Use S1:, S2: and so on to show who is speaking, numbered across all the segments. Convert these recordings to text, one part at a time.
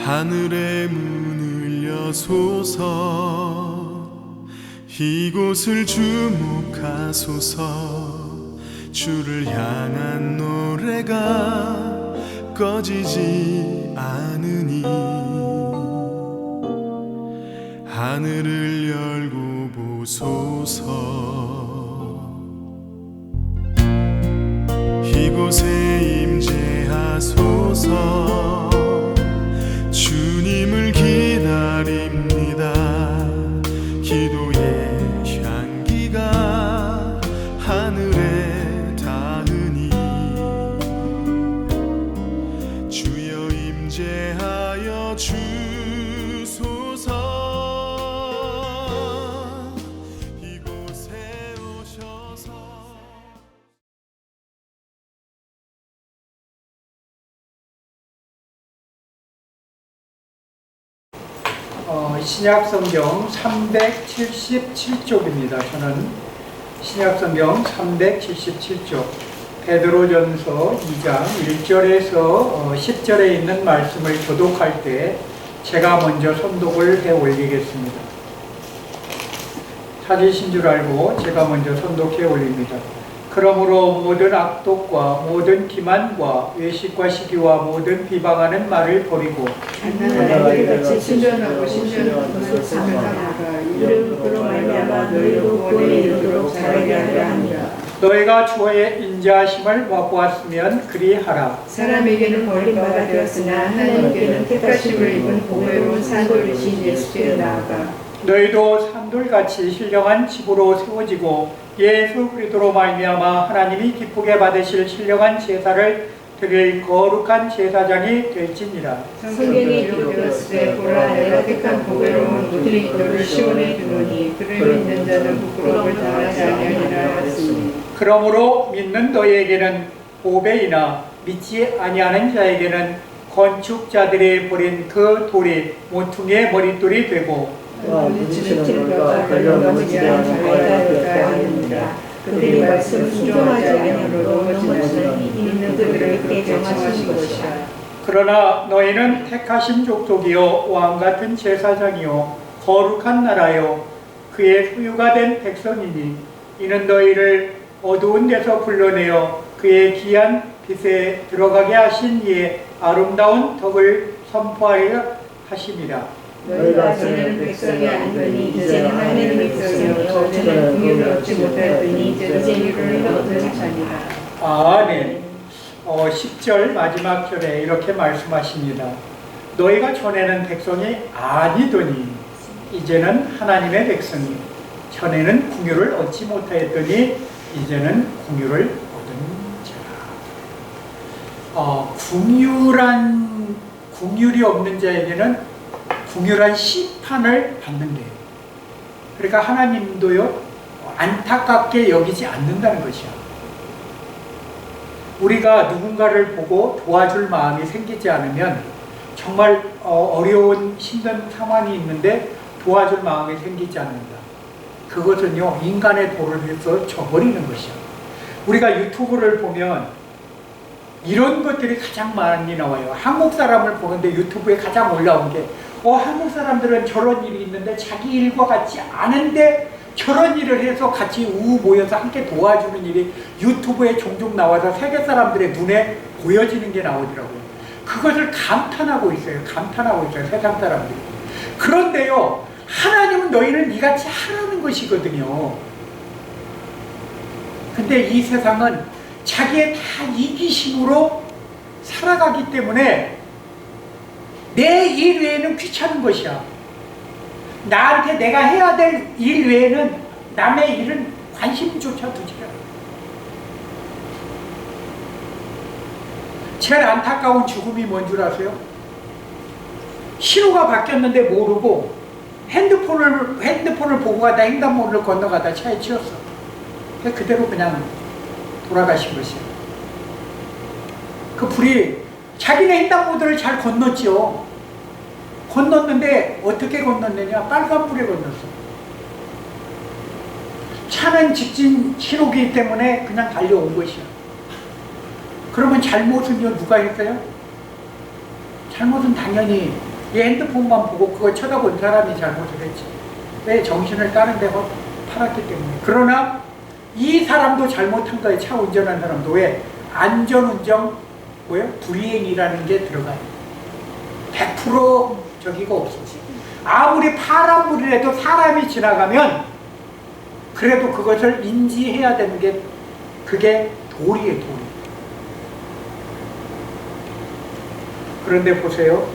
S1: 하늘의 문을 여소서 이곳을 주목하소서 주를 향한 노래가 꺼지지 않으니 하늘을 열고 보소서 이곳에 임재하소서 주님을 기다립니다. 기도의 향기가 하늘에 닿으니 주여 임재하여 주소서 이곳에 오셔서
S2: 신약성경 377쪽입니다. 저는 신약성경 377쪽 베드로전서 2장 1절에서 10절에 있는 말씀을 교독할 때 제가 먼저 선독을 해 올리겠습니다. 찾으신 줄 알고 제가 먼저 선독해 올립니다. 그러므로 모든 악독과 모든 기만과 외식과 시기와 모든 비방하는 말을 버리고
S3: 하나님께 같이 신전하고 신전하고 사랑하라. 이를 그로 말미암아 너희도 구원에 이르도록 잘하게 하려 합니다.
S2: 너희가 주의 인자하심을 맛보았으면 그리하라.
S3: 사람에게는 버림받아 되었으나 하나님께는 택하심을 입은 보배로운 산돌이신 예수께 나아가
S2: 너희도 산돌같이 신령한 집으로 세워지고 예수 그리스도로 말미암아 하나님이 기쁘게 받으실 신령한 제사를 드릴 거룩한 제사장이 될지니라.
S3: 성경이 기록되었을 때 보라 내가 택한 보배로운 우들이 너를 시온에 두노니 그를 믿는 자는 부끄러움을 당하지 아니하리라 하였으니
S2: 그러므로 믿는 너희에게는 보배이나 믿지 아니하는 자에게는 건축자들이 버린 그 돌이 모퉁이의 머릿돌이 되고
S3: 부딪히는 들과 걸러넘어지지 않게 되었다 하느니라. 그들이 말씀을 순종하지 아니하므로 넘어지는 있는 그들을 그렇게 정하신 것이라.
S2: 그러나 너희는 택하신 족속이요 왕같은 제사장이요 거룩한 나라요 그의 소유가 된 백성이니 이는 너희를 어두운 데서 불러내어 그의 귀한 빛에 들어가게 하신 이의 아름다운 덕을 선포하여 하심이라.
S3: 너희가 전에는 백성이 아니더니 이제는 하나님의 백성이요 전에는 긍휼을 얻지 못하였더니 이제는 긍휼을 얻는 자니라.
S2: 아멘. 10절 마지막 절에 이렇게 말씀하십니다. 너희가 전에는 백성이 아니더니 이제는 하나님의 백성이 전에는 긍휼을 얻지 못하였더니 이제는 긍휼을 얻은 자라. 긍휼이 없는 자에게는 긍휼한 심판을 받는데요. 그러니까 하나님도요 안타깝게 여기지 않는다는 것이야. 우리가 누군가를 보고 도와줄 마음이 생기지 않으면 정말 어려운 힘든 상황이 있는데 도와줄 마음이 생기지 않는다. 그것은요 인간의 도를 해서 져버리는 것이야. 우리가 유튜브를 보면 이런 것들이 가장 많이 나와요. 한국 사람을 보는데 유튜브에 가장 올라온 게 한국 사람들은 저런 일이 있는데 자기 일과 같지 않은데 저런 일을 해서 같이 모여서 함께 도와주는 일이 유튜브에 종종 나와서 세계 사람들의 눈에 보여지는 게 나오더라고요. 그것을 감탄하고 있어요. 세상 사람들이. 그런데요 하나님은 너희는 이같이 하라는 것이거든요. 근데 이 세상은 자기의 다 이기심으로 살아가기 때문에 내 일 외에는 귀찮은 것이야. 나한테 내가 해야 될 일 외에는 남의 일은 관심조차 두지 않아. 제일 안타까운 죽음이 뭔 줄 아세요? 신호가 바뀌었는데 모르고 핸드폰을 보고 가다 횡단보도를 건너가다 차에 치였어. 그대로 그냥 돌아가신 것이에요. 그 불이 자기네 횡단보도를 잘 건넜지요. 건넜는데 어떻게 건넜느냐? 빨간불에 건넜어. 차는 직진 신호기 때문에 그냥 달려온 것이야. 그러면 잘못은요 누가 했어요? 잘못은 당연히 이 핸드폰만 보고 그거 쳐다본 사람이 잘못을 했지. 왜? 정신을 다른 데 팔았기 때문에. 그러나 이 사람도 잘못한 거예요. 차 운전한 사람도. 왜? 안전운전 불이행이라는 게 들어가요. 100% 저기가 없었지. 아무리 파란불이라도 사람이 지나가면 그래도 그것을 인지해야 되는 게 그게 도리예요. 도리. 그런데 보세요.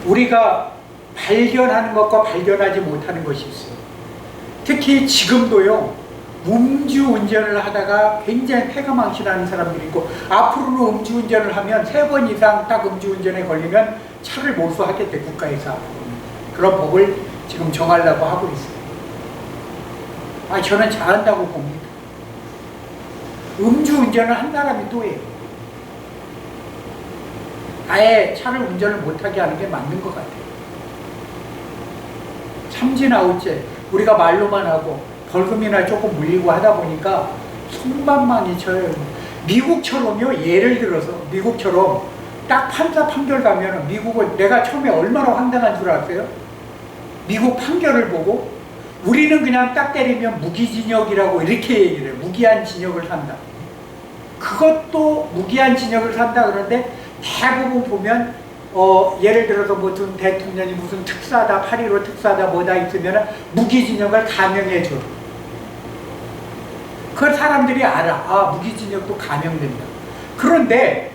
S2: 우리가 발견하는 것과 발견하지 못하는 것이 있어요. 특히 지금도요, 음주운전을 하다가 굉장히 폐가 망신하는 사람들이 있고, 앞으로는 음주운전을 하면 3번 이상 딱 음주운전에 걸리면 차를 몰수하겠대, 국가에서 앞으로는. 그런 법을 지금 정하려고 하고 있어요. 저는 잘한다고 봅니다. 음주운전을 한 사람이 또 해요. 아예 차를 운전을 못하게 하는 게 맞는 것 같아요. 삼진아웃제 우리가 말로만 하고 벌금이나 조금 물리고 하다 보니까 손방망이 쳐요. 미국처럼요. 예를 들어서 미국처럼 딱 판사 판결 가면 미국은 내가 처음에 얼마나 황당한 줄 아세요? 미국 판결을 보고 우리는 그냥 딱 때리면 무기징역이라고 이렇게 얘기를 해요. 무기한 징역을 산다. 그것도 무기한 징역을 산다 그러는데 대부분 보면 예를 들어서 무슨 대통령이 무슨 특사다, 8.15 특사다 뭐다 있으면 무기징역을 감형해줘. 그걸 사람들이 알아. 무기징역도 감형된다. 그런데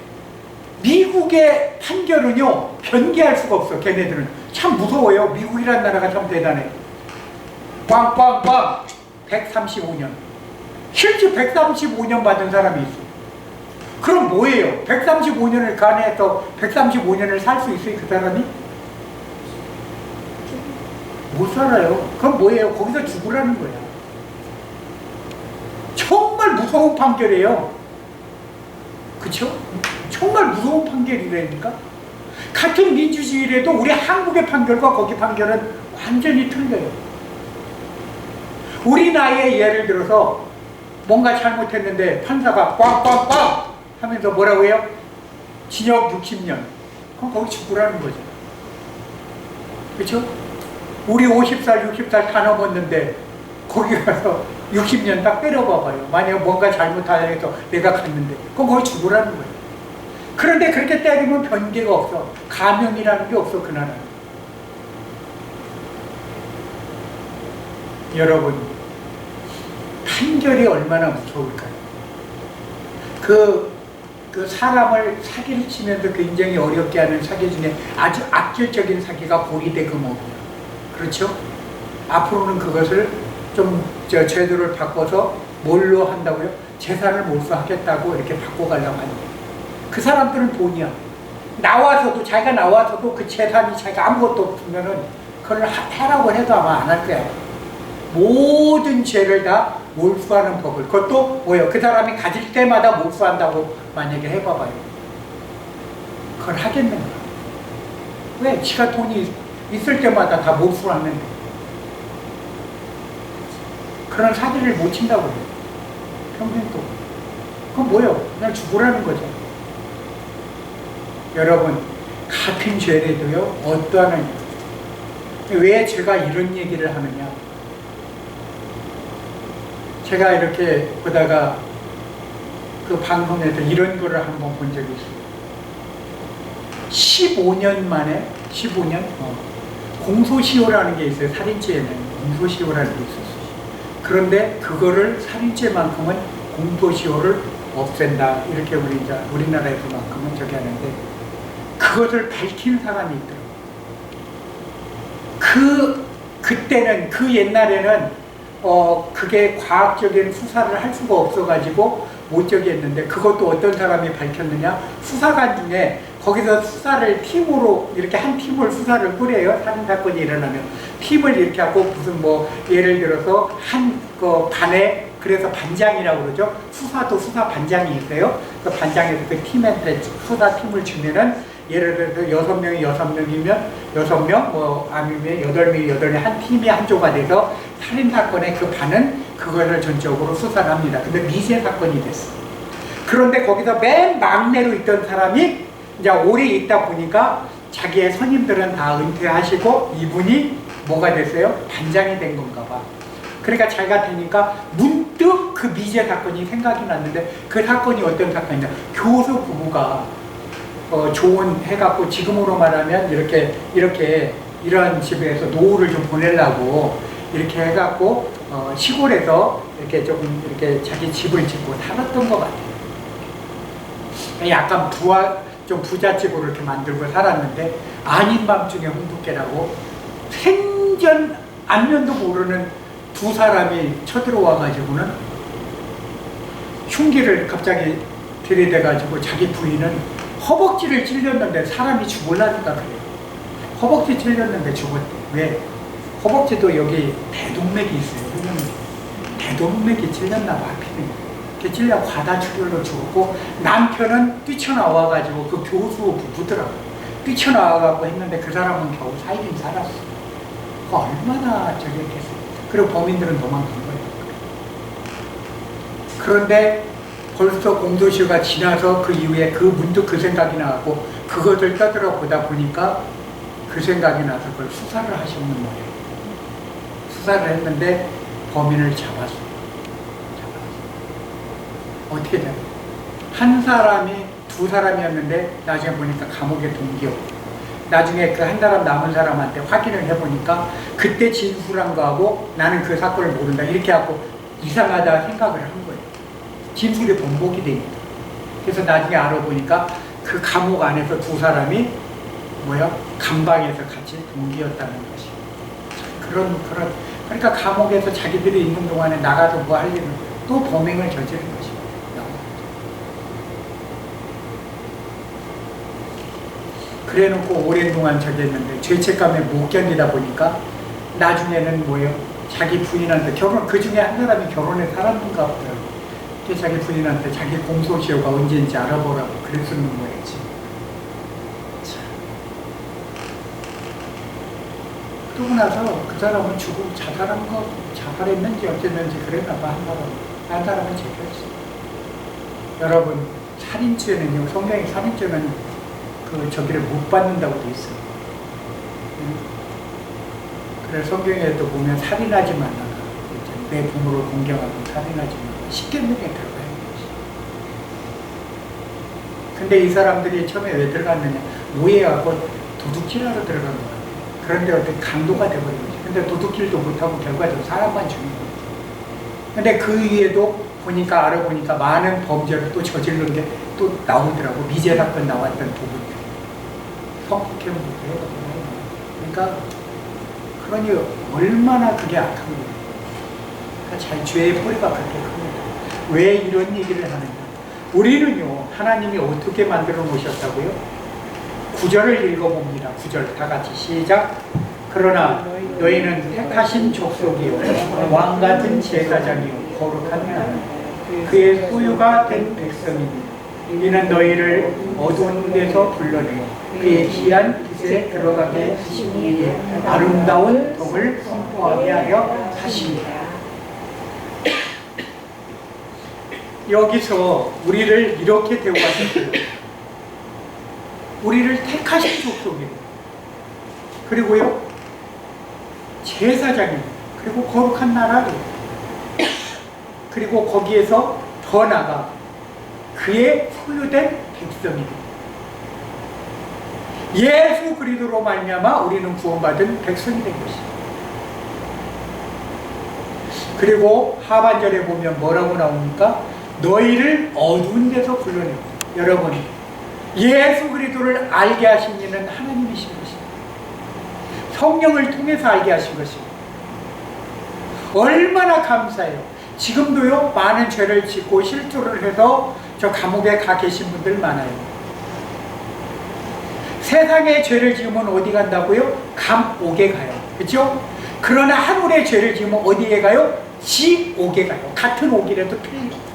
S2: 미국의 판결은요, 변기할 수가 없어. 걔네들은 참 무서워요. 미국이라는 나라가 참 대단해. 꽝꽝꽝 135년. 실제 135년 받은 사람이 있어. 그럼 뭐예요? 135년을 간해서 135년을 살 수 있어요, 그 사람이? 못 살아요. 그럼 뭐예요? 거기서 죽으라는 거야. 정말 무서운 판결이에요. 그쵸? 정말 무서운 판결이라니까? 같은 민주주의라도 우리 한국의 판결과 거기 판결은 완전히 틀려요. 우리 나이에 예를 들어서 뭔가 잘못했는데 판사가 꽝꽝꽝 하면서 뭐라고 해요? 징역 60년. 그럼 거기 죽으라는 거죠. 그렇죠? 우리 50살, 60살 다 넘었는데 거기 가서 60년 딱 때려봐봐요. 만약 뭔가 잘못하다 해서 내가 갔는데 그럼 거기 죽으라는 거예요. 그런데 그렇게 때리면 변개가 없어. 감형이라는 게 없어, 그 나라는. 여러분, 판결이 얼마나 무서울까요? 그 사람을 사기를 치면서 굉장히 어렵게 하는 사기 중에 아주 악질적인 사기가 고리대금업이에요. 그렇죠? 앞으로는 그것을 좀 제도를 바꿔서 뭘로 한다고요? 재산을 몰수하겠다고 이렇게 바꿔가려고 하는 거예요. 그 사람들은 돈이야. 나와서도, 자기가 나와서도 그 재산이 자기가 아무것도 없으면은 그걸 해라고 해도 아마 안 할 거야. 모든 죄를 다 몰수하는 법을. 그것도 뭐예요? 그 사람이 가질 때마다 몰수한다고 만약에 해봐봐요. 그걸 하겠는가? 왜? 지가 돈이 있을 때마다 다 몰수하는데. 그런 사기를 못 친다고 해요. 평생 또. 그건 뭐예요? 그냥 죽으라는 거죠. 여러분, 같은 죄라도요, 어떠한, 왜 제가 이런 얘기를 하느냐? 제가 이렇게 보다가 그 방송에서 이런 거를 한번 본 적이 있어요. 15년 만에, 15년? 공소시효라는 게 있어요. 살인죄에는 공소시효라는 게 있었어요. 그런데 그거를 살인죄만큼은 공소시효를 없앤다. 이렇게 우리나라에서만큼은 저기 하는데, 그것을 밝힌 사람이 있더라고요. 그때는, 그 옛날에는 그게 과학적인 수사를 할 수가 없어가지고 못 저기 했는데, 그것도 어떤 사람이 밝혔느냐? 수사관 중에 거기서 수사를 팀으로, 이렇게 한 팀을 수사를 꾸려요. 살인사건이 일어나면. 팀을 이렇게 하고 무슨 예를 들어서 그 반에, 그래서 반장이라고 그러죠. 수사도 수사 반장이 있어요. 그 반장에서 그 팀한테 수사팀을 주면은, 예를 들어서 6명이면 6명, 아니면 8명이 한 팀이 한 조가 돼서 살인사건의 그 반은 그거를 전적으로 수사를 합니다. 근데 미제 사건이 됐어. 그런데 거기서 맨 막내로 있던 사람이 이제 오래 있다 보니까 자기의 선임들은 다 은퇴하시고 이분이 뭐가 됐어요? 단장이 된 건가 봐. 그러니까 자기가 되니까 문득 그 미제 사건이 생각이 났는데 그 사건이 어떤 사건이냐, 교수 부부가 조언해갖고 지금으로 말하면 이렇게 이런 집에서 노후를 좀 보내려고 이렇게 해갖고 시골에서 이렇게 조금 이렇게 자기 집을 짓고 살았던 것 같아요. 약간 좀 부잣집으로 이렇게 만들고 살았는데 아닌 밤중에 홍두깨라고 생전 안면도 모르는 두 사람이 쳐들어와가지고는 흉기를 갑자기 들이대가지고 자기 부인은 허벅지를 찔렸는데 사람이 죽을라니까 그래요. 허벅지 찔렸는데 죽었대. 왜? 허벅지도 여기 대동맥이 있어요. 대동맥이 찔렸나 봐. 이렇게 찔려 과다출혈로 죽었고 남편은 뛰쳐나와가지고 그 교수 부부더라고. 뛰쳐나와가지고 했는데 그 사람은 겨우 살긴 살았어. 그 얼마나 저기 했겠어요. 그리고 범인들은 도망간 거예요. 그런데 벌써 공소시효가 지나서 그 이후에 문득 그 생각이 나고 그것을 떠들어 보다 보니까 그 생각이 나서 그걸 수사를 하시는 거예요. 수사를 했는데 범인을 잡았어요. 어떻게 돼요? 한 사람이 두 사람이었는데 나중에 보니까 감옥에 동기였고 나중에 그 한 사람 남은 사람한테 확인을 해보니까 그때 진술한 거하고 나는 그 사건을 모른다 이렇게 하고 이상하다 생각을 한 거예요. 진술이 번복이 되니까. 그래서 나중에 알아보니까 그 감옥 안에서 두 사람이 감방에서 같이 동기였다는 것이. 그러니까 감옥에서 자기들이 있는 동안에 나가서 뭐 할 일은 또 범행을 저지른 것이. 그래 놓고 오랜 동안 저기 했는데 죄책감에 못 견디다 보니까 나중에는 자기 부인한테 그 중에 한 사람이 결혼에 살았는가 보더라고요. 자기 부인한테 자기 공소시효가 언제인지 알아보라고 그랬었는 거였지. 그러고 나서 그 사람은 죽고 자살했는지 어쨌는지 그랬나 봐. 한 사람은 제거했어. 여러분, 살인죄는요, 성경의 살인죄는 저기를 못 받는다고 돼 있어요. 그래서 성경에도 보면 살인하지 말라. 내 부모를 공경하고 살인하지 말라. 십계명에 들어가야 되지. 근데 이 사람들이 처음에 왜 들어갔느냐? 오해하고 도둑질하러 들어간 것 같아요. 그런데 어떻게 강도가 돼버린 거지. 근데 도둑질도 못하고 결과적으로 사람만 죽인 거예요. 근데 그 위에도 알아보니까 많은 범죄를 또 저지른 게 또 나오더라고. 미제 사건 나왔던 부분들. 성폭행부터 해서. 그러니 얼마나 그게 악한 거예요. 그러니까 죄의 뿌리가 그렇게 큽니다. 왜 이런 얘기를 하느냐. 우리는요, 하나님이 어떻게 만들어 놓으셨다고요? 9절을 읽어봅니다. 9절 다 같이 시작. 그러나 너희는 택하신 족속이요 왕같은 제사장이요 거룩한 나라 그의 소유가 된 백성이니 이는 너희를 어두운 데서 불러내어 그의 귀한 빛에 들어가게 하시니 위해 아름다운 덕을 선포하게 하려 하십니다. 여기서 우리를 이렇게 대우하셨어요. 우리를 택하신 족속이에요. 그리고요 제사장이에요. 그리고 거룩한 나라예요. 그리고 거기에서 더 나아가 그의 소유된 백성이에요. 예수 그리스도로 말미암아 우리는 구원받은 백성이 된 것입니다. 그리고 하반절에 보면 뭐라고 나옵니까? 너희를 어두운 데서 불러내고. 여러분, 예수 그리스도를 알게 하신 이는 하나님이신 것입니다. 성령을 통해서 알게 하신 것입니다. 얼마나 감사해요. 지금도요 많은 죄를 짓고 실수를 해서 저 감옥에 가 계신 분들 많아요. 세상에 죄를 지으면 어디 간다고요? 감옥에 가요. 그렇죠? 그러나 하늘에 죄를 지으면 어디에 가요? 지옥에 가요. 같은 옥이라도 틀려요.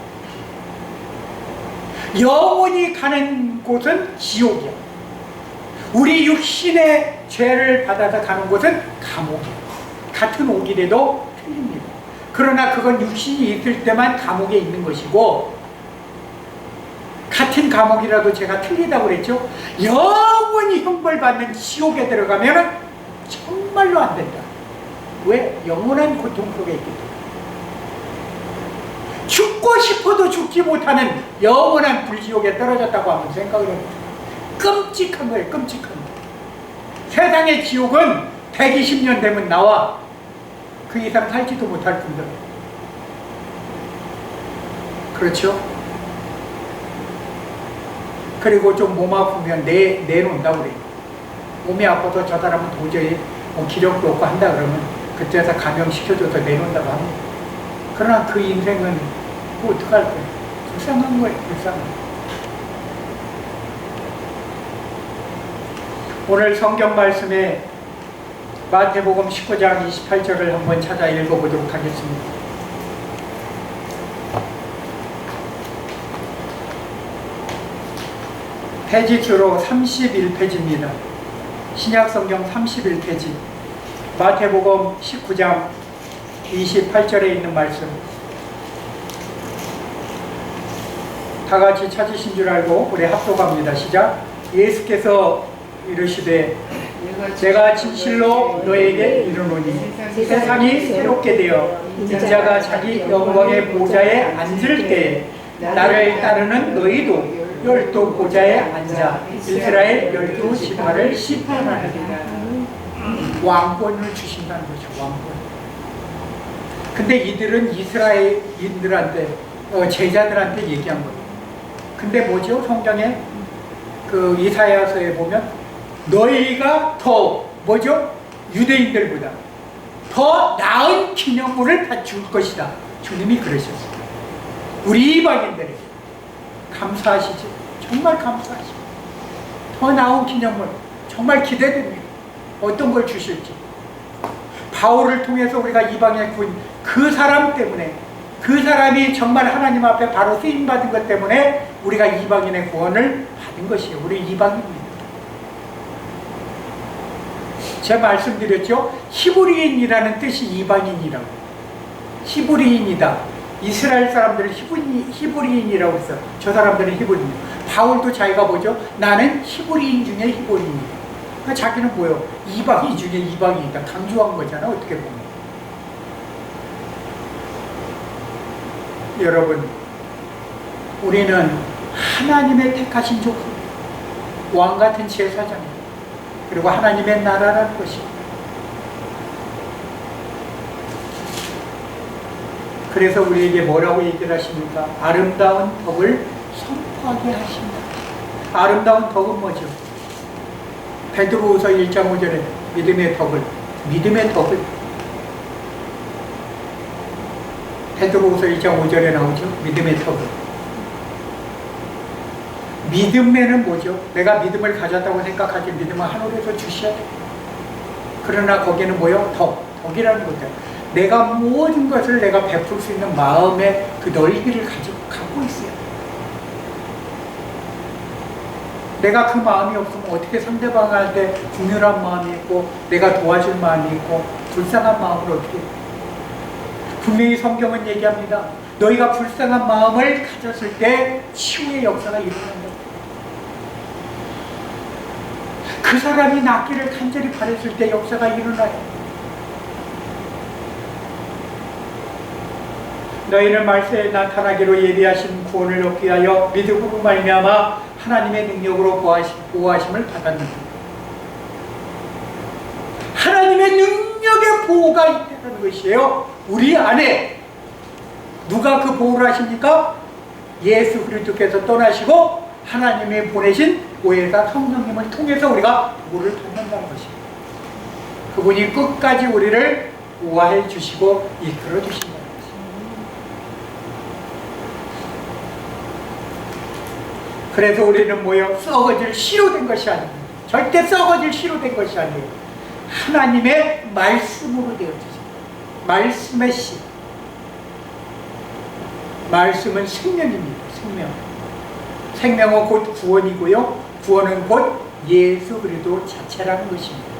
S2: 영원히 가는 곳은 지옥이야. 우리 육신의 죄를 받아서 가는 곳은 감옥이야. 같은 옥이라도 틀립니다. 그러나 그건 육신이 있을 때만 감옥에 있는 것이고 같은 과목이라도 제가 틀리다고 그랬죠. 영원히 형벌받는 지옥에 들어가면 정말로 안 된다. 왜? 영원한 고통 속에 있기 때문에. 죽고 싶어도 죽지 못하는 영원한 불지옥에 떨어졌다고 한번 생각을 해봅니다. 끔찍한 거예요. 끔찍한 거. 세상의 지옥은 120년 되면 나와. 그 이상 살지도 못할 뿐더러. 그렇죠? 그리고 좀 몸 아프면 내놓는다고 그래요. 몸이 아파서 저 사람은 도저히 기력도 없고 한다 그러면 그때서 감염시켜줘서 내놓는다고 합니다. 그러나 그 인생은 뭐 어떡할 거예요? 불쌍한 거예요. 불쌍한 거예요. 오늘 성경 말씀에 마태복음 19장 28절을 한번 찾아 읽어보도록 하겠습니다. 페이지수로 31페이지입니다. 신약성경 31페이지 마태복음 19장 28절에 있는 말씀 다같이 찾으신 줄 알고 우리 합독합니다. 시작. 예수께서 이르시되 내가 진실로 너에게 이르노니 세상이 새롭게 되어 인자가 자기 영광의 보좌에 앉을 때에 나를 따르는 너희도 12 보좌에 앉아 이스라엘 12지파를 심판하리라. 왕권을 주신다는 거죠. 왕권. 근데 이들은 이스라엘인들한테 제자들한테 얘기한 거예요. 근데 뭐죠? 성경에 그 이사야서에 보면 너희가 더 뭐죠? 유대인들보다 더 나은 기념물을 다 줄 것이다. 주님이 그러셨어요. 우리 이방인들에게 감사하시지? 정말 감사하시죠. 더 나은 기념물 정말 기대됩니다. 어떤 걸 주실지. 바울을 통해서 우리가 이방에 구인 그 사람 때문에 그 사람이 정말 하나님 앞에 바로 쓰임받은 것 때문에 우리가 이방인의 구원을 받은 것이에요. 우리 이방인입니다. 제가 말씀드렸죠. 히브리인이라는 뜻이 이방인이라고. 히브리인이다. 이스라엘 사람들은 히브리인이라고 했어요. 저 사람들은 히브리인. 바울도 자기가 뭐죠? 나는 히브리인 중에 히브리인이다. 그러니까 자기는 뭐예요? 이방인 중에 이방인이다. 강조한 거잖아. 어떻게 보면. 여러분, 우리는 하나님의 택하신 족속, 왕같은 제사장입니다. 그리고 하나님의 나라라는 것입니다. 그래서 우리에게 뭐라고 얘기를 하십니까? 아름다운 덕을 선포하게 하신다. 아름다운 덕은 뭐죠? 베드로후서 1장 5절에 믿음의 덕을 베드로후서 1장 5절에 나오죠. 믿음의 덕을. 믿음에는 뭐죠? 내가 믿음을 가졌다고 생각하지 믿음은 하늘에서 주셔야 돼. 그러나 거기는 뭐요? 덕이라는 거죠. 내가 모든 것을 내가 베풀 수 있는 마음의 그 넓이를 갖고 있어요. 내가 그 마음이 없으면 어떻게 상대방한테 긍휼한 마음이 있고 내가 도와줄 마음이 있고 불쌍한 마음을 어떻게 해요? 분명히 성경은 얘기합니다. 너희가 불쌍한 마음을 가졌을 때 치유의 역사가 일어난다. 그 사람이 낫기를 간절히 바랬을 때 역사가 일어나요. 너희는 말세에 나타나기로 예비하신 구원을 얻기 위하여 믿음으로 말미암아 하나님의 능력으로 보호하심을 받았는다. 하나님의 능력의 보호가 있다는 것이에요. 우리 안에. 누가 그 보호를 하십니까? 예수 그리스도께서 떠나시고 하나님이 보내신 보혜사 성령님을 통해서 우리가 보호를 받는다는 것입니다. 그분이 끝까지 우리를 보호해 주시고 이끌어 주신다는 것입니다. 그래서 우리는 뭐요? 썩어질 씨로 된 것이 아닙니다. 절대 썩어질 씨로 된 것이 아니에요. 하나님의 말씀으로 되어지죠. 말씀의 씨. 말씀은 생명입니다. 생명. 생명은 곧 구원이고요. 구원은 곧 예수 그리스도 자체라는 것입니다.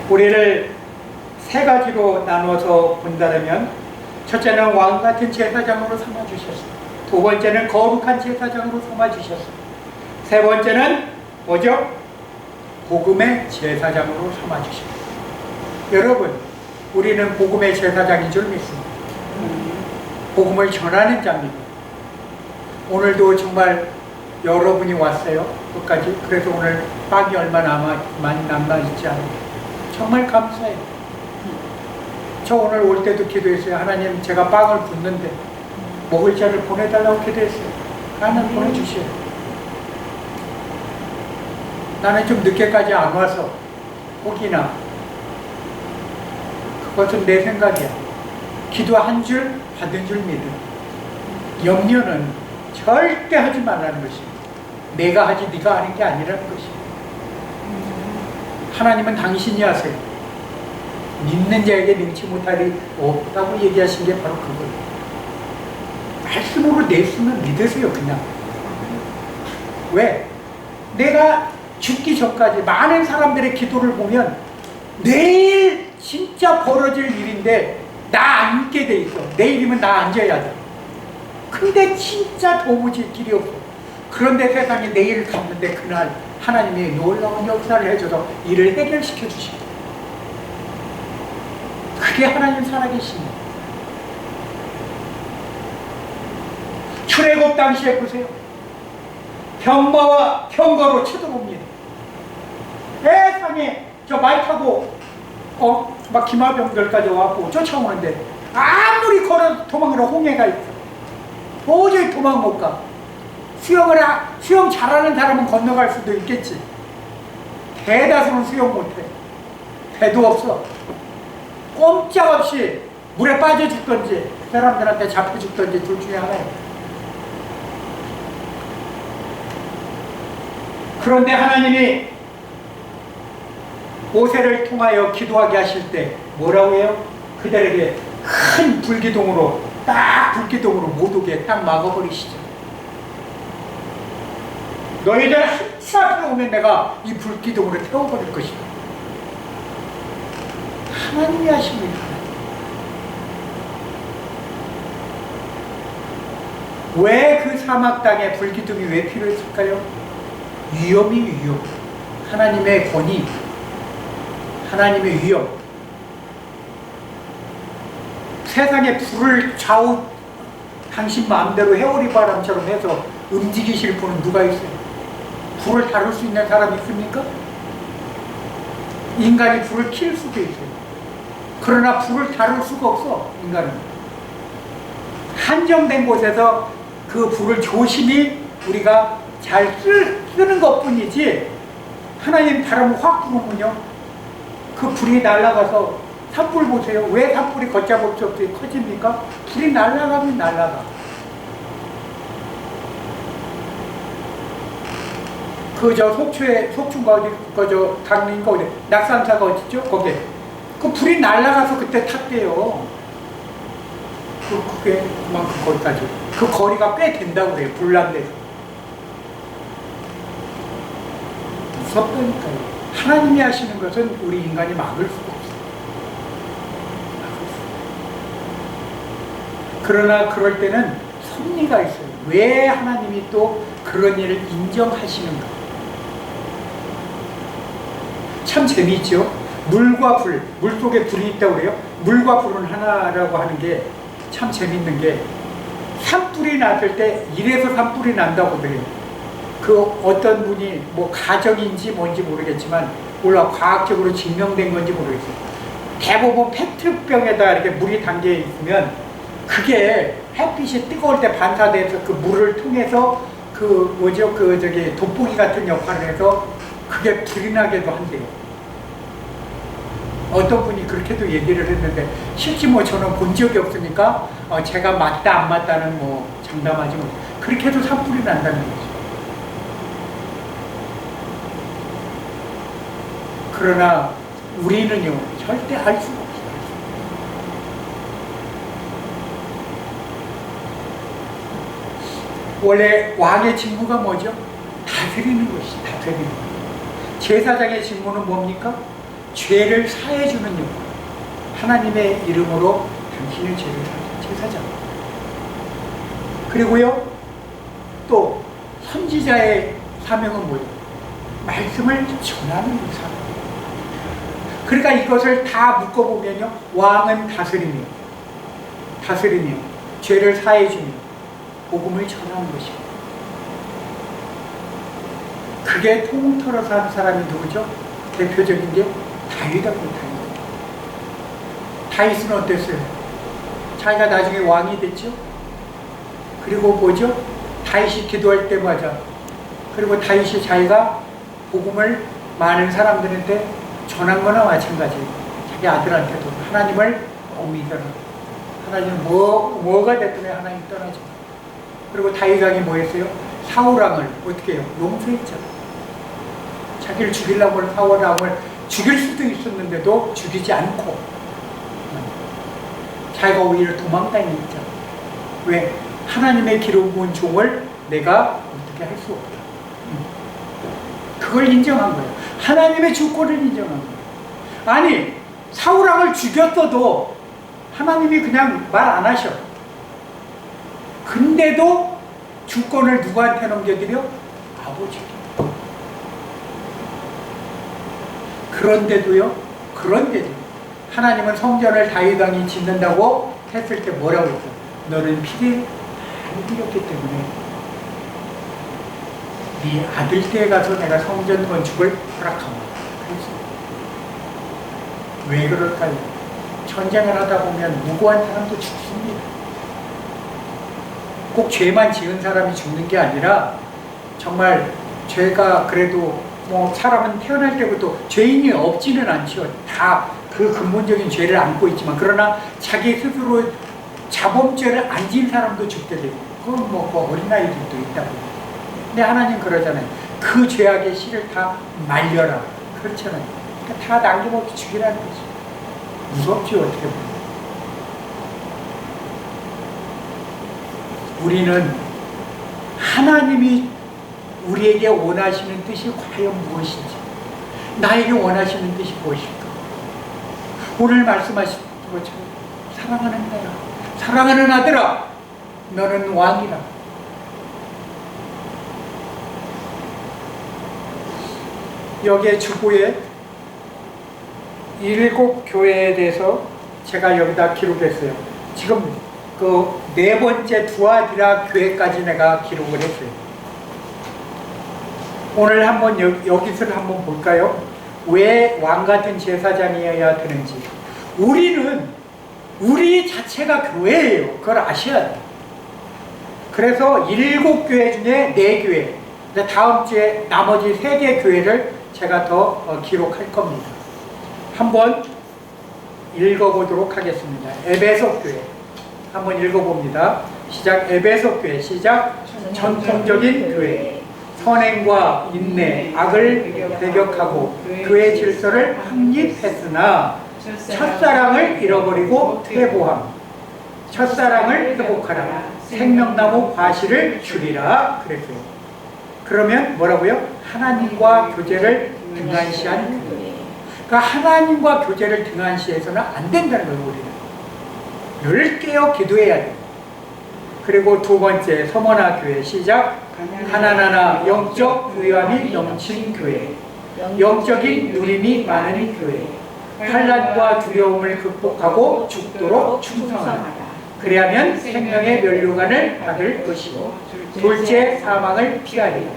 S2: 우리를 세 가지로 나눠서 본다면, 첫째는 왕 같은 제사장으로 삼아주셨어요. 두 번째는 거룩한 제사장으로 삼아주셨어요. 세 번째는 뭐죠? 복음의 제사장으로 삼아주셨어요. 여러분, 우리는 복음의 제사장인 줄 믿습니다. 복음을 전하는 자입니다. 오늘도 정말 여러분이 왔어요. 끝까지. 그래서 오늘 빵이 얼마 많이 남아있지 않아요. 정말 감사해요. 저 오늘 올 때도 기도했어요. 하나님, 제가 빵을 붓는데 먹을 자를 보내달라고 기도했어요. 하나님 보내주세요. 나는 좀 늦게까지 안 와서 혹이나 그것은 내 생각이야. 기도한 줄 받은 줄 믿음. 염려는 절대 하지 말라는 것입니다. 내가 하지 네가 하는 게 아니라는 것입니다. 하나님은 당신이 하세요. 믿는 자에게 능치 못할이 없다고 얘기하신 게 바로 그거예요. 말씀으로 냈으면 믿으세요. 그냥. 왜? 내가 죽기 전까지 많은 사람들의 기도를 보면 내일 진짜 벌어질 일인데 나 앉게 돼 있어. 내일이면 나 앉아야 돼. 근데 진짜 도무지 길이 없어. 그런데 세상에 내일을 갔는데 그날 하나님이 놀라운 역사를 해줘서 일을 해결시켜 주십니다. 그게 하나님 살아계십니다. 출애굽 당시에 보세요. 병마와 병거로 쳐들어옵니다. 세상에 저 말 타고 막 기마병들까지 와갖고 쫓아오는데 아무리 걸어 도망가라 홍해가 있어. 도저히 도망 못 가. 수영 잘하는 사람은 건너갈 수도 있겠지. 대다수는 수영 못해. 배도 없어. 꼼짝없이 물에 빠져 죽던지 그 사람들한테 잡혀 죽던지 둘 중에 하나예요. 그런데 하나님이 모세를 통하여 기도하게 하실 때 뭐라고 해요? 그들에게 큰 불기둥으로 못 오게 딱 막아버리시죠. 너희들 한치 앞에 오면 내가 이 불기둥으로 태워버릴 것이다. 하나님이 하십니다. 왜 그 사막 땅에 불기둥이 왜 필요했을까요? 위험. 하나님의 권위, 하나님의 위험. 세상에 불을 좌우 당신 마음대로 해오리 바람처럼 해서 움직이실 분은 누가 있어요? 불을 다룰 수 있는 사람이 있습니까? 인간이 불을 킬 수도 있어요. 그러나 불을 다룰 수가 없어, 인간은. 한정된 곳에서 그 불을 조심히 우리가 잘 쓰는 것 뿐이지, 하나님 바람 확 불으면요, 그 불이 날아가서, 산불 보세요. 왜 산불이 걷잡을 수 없이 커집니까? 불이 날아가면 날아가. 속초가 어디, 강릉인가 어디, 낙산사가 어디죠? 거기. 그 불이 날아가서 그때 탔대요. 그게 그만큼 거기까지. 그 거리가 꽤 된다고 그래요. 불난데서. 무섭다니까요. 하나님이 하시는 것은 우리 인간이 막을 수가 없어요. 그러나 그럴 때는 섭리가 있어요. 왜 하나님이 또 그런 일을 인정하시는가? 참 재미있죠? 물과 불, 물 속에 불이 있다고 그래요? 물과 불은 하나라고 하는 게 참 재밌는 게, 산불이 났을 때 이래서 산불이 난다고 그래요. 그 어떤 분이 뭐 가정인지 뭔지 모르겠지만, 몰라, 과학적으로 증명된 건지 모르겠어요. 대부분 페트병에다 이렇게 물이 담겨 있으면 그게 햇빛이 뜨거울 때 반사돼서 그 물을 통해서 돋보기 같은 역할을 해서 그게 불이 나게도 한대요. 어떤 분이 그렇게도 얘기를 했는데, 실제 뭐 저는 본 적이 없으니까 제가 맞다 안 맞다는 뭐 장담하지 못. 그렇게 해도 산불이 난다는 거죠. 그러나 우리는요, 절대 알 수가 없어요. 원래 왕의 직무가 뭐죠? 다스리는 것이 다스리는 거예요. 제사장의 직무는 뭡니까? 죄를 사해 주는 역. 하나님의 이름으로 당신의 죄를 사해 제사장. 그리고요, 또 선지자의 사명은 뭐예요? 말씀을 전하는 사람. 그러니까 이것을 다 묶어보면요, 왕은 다스리며 죄를 사해주며 복음을 전하는 것이고, 그게 통틀어서 하는 사람이 누구죠? 대표적인 게 다윗하고 다윗은 어땠어요? 자기가 나중에 왕이 됐죠? 그리고 뭐죠? 다윗이 기도할 때마다, 그리고 다윗이 자기가 복음을 많은 사람들한테 전한 거나 마찬가지예요. 자기 아들한테도 하나님을 믿어라. 하나님은 뭐가 됐든 하나님 떠나지 마. 그리고 다윗 왕이 뭐 했어요? 사울 왕을 어떻게 해요? 용서했잖아. 자기를 죽이려고 할 사울 왕을 죽일 수도 있었는데도 죽이지 않고 자기가 오히려 도망다녔잖아. 왜? 하나님의 기록운 종을 내가 어떻게 할 수 없다. 그걸 인정한 거예요. 하나님의 주권을 인정한 거예요. 아니, 사울 왕을 죽였어도 하나님이 그냥 말 안 하셔. 근데도 주권을 누구한테 넘겨드려? 아버지께. 그런데도 하나님은 성전을 다윗 왕이 짓는다고 했을 때 뭐라고 했어? 너는 피를 안 드렸기 때문에 네 아들 때에 가서 내가 성전 건축을 허락하마. 왜 그럴까요? 전쟁을 하다 보면 무고한 사람도 죽습니다. 꼭 죄만 지은 사람이 죽는 게 아니라 정말 죄가 그래도 뭐 사람은 태어날 때부터 죄인이 없지는 않죠. 다 그 근본적인 죄를 안고 있지만, 그러나 자기 스스로 자범죄를 안 지은 사람도 죽게 되고, 그건 뭐 어린아이들도 있다고. 근데 하나님 그러잖아요. 그 죄악의 씨를 다 말려라. 그렇잖아요. 그러니까 다 남김없이 죽이라는 거지. 무섭지 어떻게 보면. 우리는 하나님이 우리에게 원하시는 뜻이 과연 무엇인지, 나에게 원하시는 뜻이 무엇일까? 오늘 말씀하신 것처럼 사랑하는 아들아, 너는 왕이라. 여기에 주보에 7 교회에 대해서 제가 여기다 기록했어요. 지금 그 4번째 두아디라 교회까지 내가 기록을 했어요. 오늘 한번 여기서 한번 볼까요? 왜 왕같은 제사장이어야 되는지. 우리 자체가 교회예요. 그걸 아셔야 돼요. 그래서 7 교회 중에 4교회, 다음 주에 나머지 3개 교회를 제가 더 기록할 겁니다. 한번 읽어보도록 하겠습니다. 에베소 교회 한번 읽어봅니다. 시작. 에베소 교회 시작. 전통적인 교회, 선행과 인내, 악을 배격하고 교회 질서를 확립했으나 첫사랑을 잃어버리고 퇴보함. 첫사랑을 회복하라. 생명나무 과실을 줄이라. 그랬어요. 그러면 뭐라고요? 하나님과 교제를 등한시한 교회. 그러니까 하나님과 교제를 등한시해서는 안 된다는 거예요. 우리는 늘 깨어 기도해야 돼요. 그리고 2번째 서머나 교회 시작. 하나하나 영적 부유함이 넘친 교회, 영적인 누림이 많은 교회, 환난과 두려움을 극복하고 죽도록 충성하라. 그리하면 생명의 면류관을 받을 것이고 둘째 사망을 피하리라.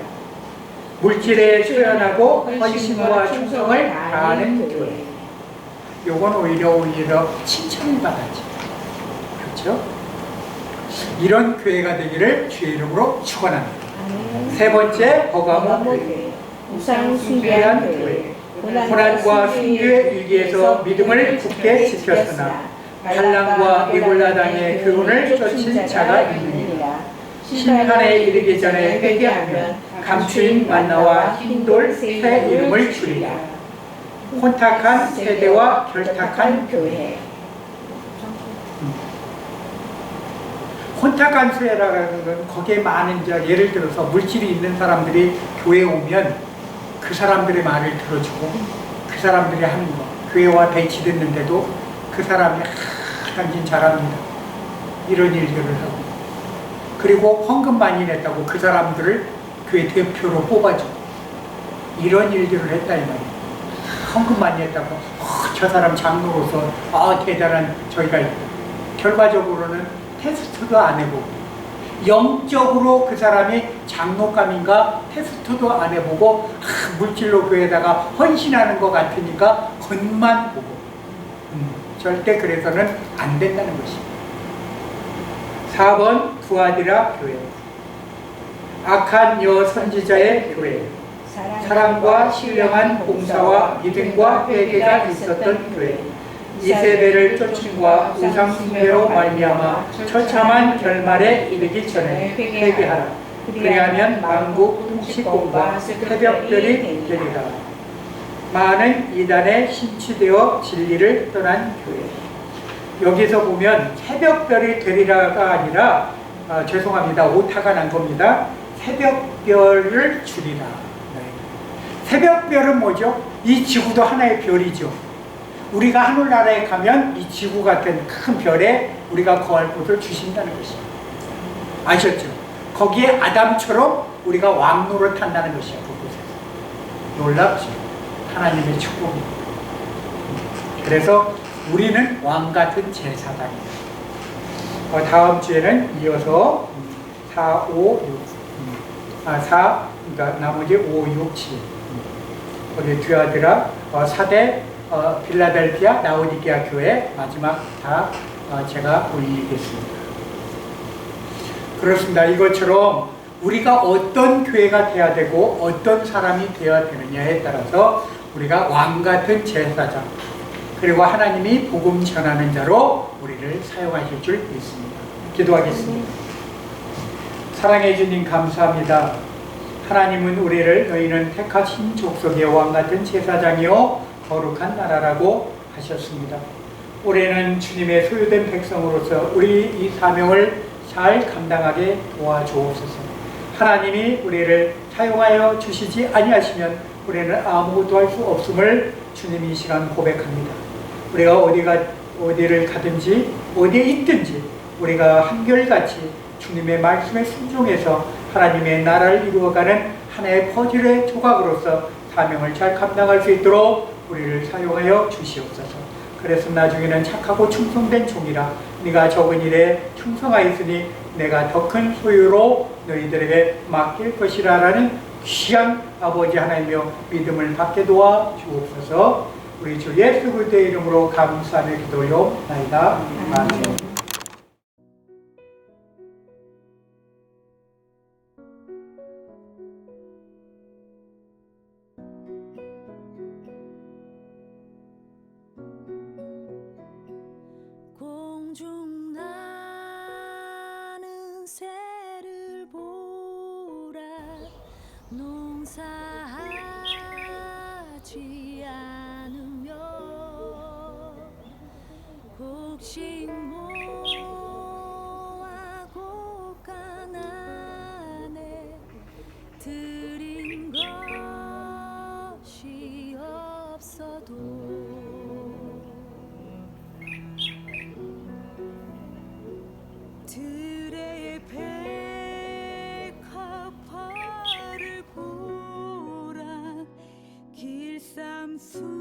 S2: 물질에 초연하고 헌신과 충성을 다하는 교회. 요건 오히려 칭찬을 받았지. 그렇죠? 이런 교회가 되기를 주의 이름으로 축원합니다. 3번째 버가모 교회,
S3: 우상 숭배한
S2: 교회. 고난과 순교의 위기에서 믿음을 굳게 지켰으나 환난과 이골라당의 교훈을 쫓은 자가 있느니라. 심판에 이르기 전에 회개하면 감추인 만나와 흰돌 새 이름을 주리라. 혼탁한 세대와 결탁한 교회. 혼탁한 세대라는 건 거기에 많은 예를 들어서 물질이 있는 사람들이 교회에 오면 그 사람들의 말을 들어주고 그 사람들이 하는 거, 교회와 대치됐는데도 그 사람이 당신 잘합니다. 이런 일들을 하고, 그리고 헌금 많이 냈다고 그 사람들을 교회 대표로 뽑아주고, 이런 일들을 했다 이 말이에요. 헌금 많이 했다고 저 사람 장로로서 대단한 저희가 있다. 결과적으로는 테스트도 안 해보고, 영적으로 그 사람이 장로감인가 테스트도 안 해보고 물질로 교회에다가 헌신하는 것 같으니까 겉만 보고, 절대 그래서는 안 된다는 것입니다. 4번 두아디라 교회. 악한 여선지자의 교회. 사랑과 신령한 봉사와 믿음과 회개가 있었던 교회. 이세벨을 쫓음과 우상 숭배로 말미암아 처참한 결말에 이르기 전에 회개하라. 그리하면 만국 통치권과 새벽별이 되리라. 많은 이단에 심취되어 진리를 떠난 교회. 여기서 보면 새벽별이 되리라가 아니라 죄송합니다. 오타가 난 겁니다. 새벽별을 주리라. 새벽별은 뭐죠? 이 지구도 하나의 별이죠. 우리가 하늘나라에 가면 이 지구 같은 큰 별에 우리가 거할 곳을 주신다는 것이에요. 아셨죠? 거기에 아담처럼 우리가 왕노릇 한다는 것이에요. 그곳에서. 놀랍죠? 하나님의 축복입니다. 그래서 우리는 왕같은 제사장이에요. 다음 주에는 이어서 4, 5, 6 4, 그러니까 나머지 5, 6, 7 우리 두아디라 4대 필라델피아 라오디게아 교회 마지막 다 제가 올리겠습니다. 그렇습니다. 이것처럼 우리가 어떤 교회가 돼야 되고 어떤 사람이 되어야 되느냐에 따라서 우리가 왕같은 제사장, 그리고 하나님이 복음 전하는 자로 우리를 사용하실 줄 믿습니다. 기도하겠습니다. 사랑해 주님 감사합니다. 하나님은 우리를 너희는 택하신 족속의 왕같은 제사장이요 거룩한 나라라고 하셨습니다. 올해는 주님의 소유된 백성으로서 우리 이 사명을 잘 감당하게 도와주옵소서. 하나님이 우리를 사용하여 주시지 아니하시면 우리는 아무것도 할 수 없음을 주님이 이 시간 고백합니다. 우리가 어디를 가든지 어디에 있든지 우리가 한결같이 주님의 말씀에 순종해서 하나님의 나라를 이루어가는 하나의 퍼즐의 조각으로서 사명을 잘 감당할 수 있도록 우리를 사용하여 주시옵소서. 그래서 나중에는 착하고 충성된 종이라 네가 적은 일에 충성하였으니 내가 더 큰 소유로 너희들에게 맡길 것이라 라는 귀한 아버지 하나님이여 믿음을 받게 도와 주옵소서. 우리 주 예수 그리스도의 이름으로 감사하며 기도하옵나이다. 아멘.
S4: 공중 나는 새를 보라. 농사하지 않으며 곡식 모아 곡간 안에 들인 것이 없어도 들의 백합화를 보라. 길쌈 수